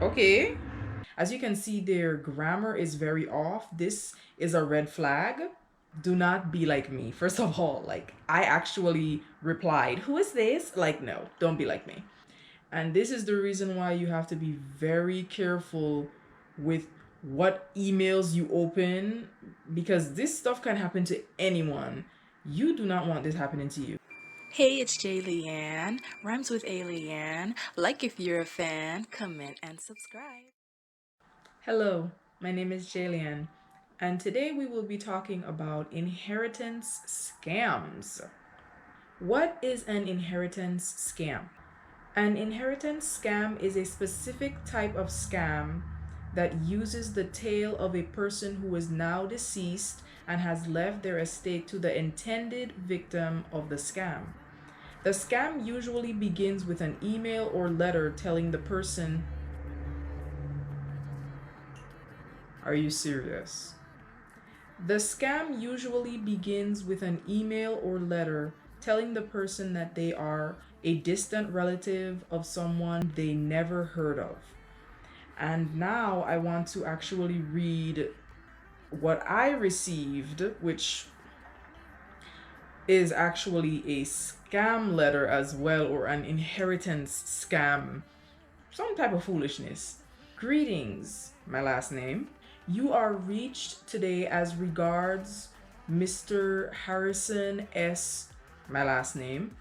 Okay. As you can see, their grammar is very off. This is a red flag. Do not be like me. First of all, like, I actually replied, "Who is this?" Like, no, don't be like me. And this is the reason why you have to be very careful with what emails you open, because this stuff can happen to anyone. You do not want this happening to you. Hey, it's Jaliane. Rhymes with Alien. Like if you're a fan, comment and subscribe. Hello, my name is Jaliane, and today we will be talking about inheritance scams. What is an inheritance scam? An inheritance scam is a specific type of scam that uses the tale of a person who is now deceased and has left their estate to the intended victim of the scam. The scam usually begins with an email or letter telling the person, "Are you serious?" The scam usually begins with an email or letter telling the person that they are a distant relative of someone they never heard of. And now I want to actually read what I received, which is actually a scam letter as well, or an inheritance scam, some type of foolishness. "Greetings, my last name. You are reached today as regards Mr. Harrison S., my last name.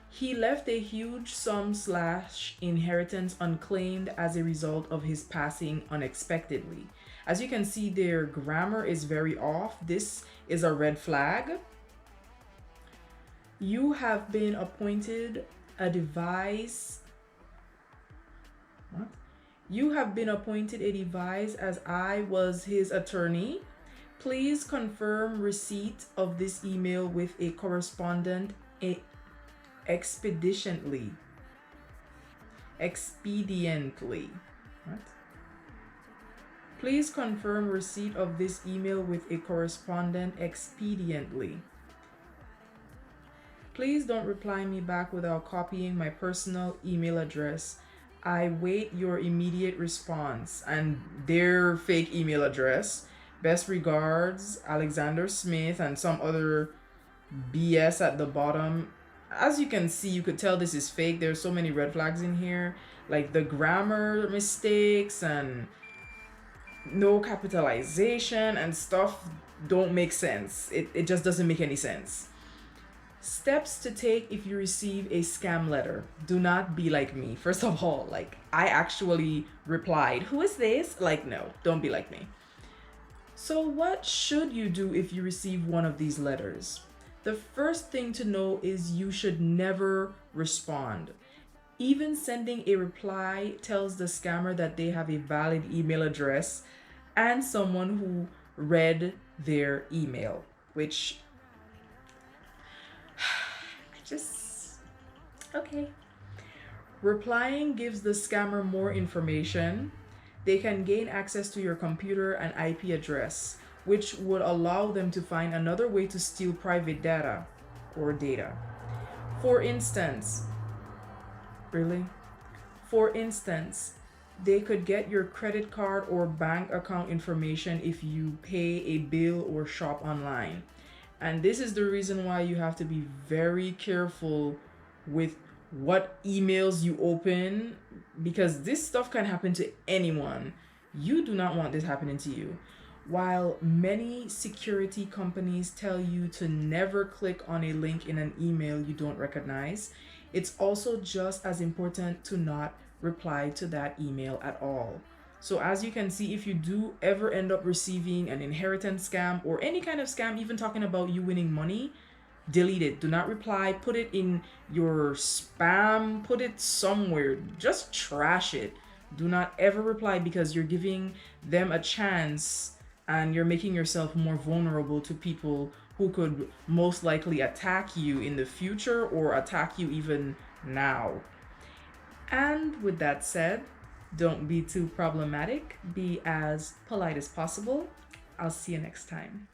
He left a huge sum slash inheritance unclaimed as a result of his passing unexpectedly." As you can see, their grammar is very off. This is a red flag. "You have been appointed a device." What? "You have been appointed a device as I was his attorney. Please confirm receipt of this email with a correspondent expediently. Expediently. What? "Please confirm receipt of this email with a correspondent expediently. Please don't reply me back without copying my personal email address. I wait your immediate response." And their fake email address. "Best regards, Alexander Smith," and some other BS at the bottom. As you can see, you could tell this is fake. There's so many red flags in here, like the grammar mistakes and no capitalization and stuff don't make sense. It just doesn't make any sense. Steps to take if you receive a scam letter. Do not be like me. First of all, like, I actually replied, "Who is this?" Like, no, don't be like me. So what should you do if you receive one of these letters? The first thing to know is you should never respond. Even sending a reply tells the scammer that they have a valid email address and someone who read their email, which I just, okay. Replying gives the scammer more information. They can gain access to your computer and IP address, which would allow them to find another way to steal private data or data. For instance, really? For instance, they could get your credit card or bank account information if you pay a bill or shop online. And this is the reason why you have to be very careful with what emails you open, because this stuff can happen to anyone. You do not want this happening to you. While many security companies tell you to never click on a link in an email you don't recognize, it's also just as important to not reply to that email at all. So as you can see, if you do ever end up receiving an inheritance scam or any kind of scam, even talking about you winning money, delete it. Do not reply. Put it in your spam. Put it somewhere. Just trash it. Do not ever reply, because you're giving them a chance and you're making yourself more vulnerable to people who could most likely attack you in the future or attack you even now. And with that said, don't be too problematic. Be as polite as possible. I'll see you next time.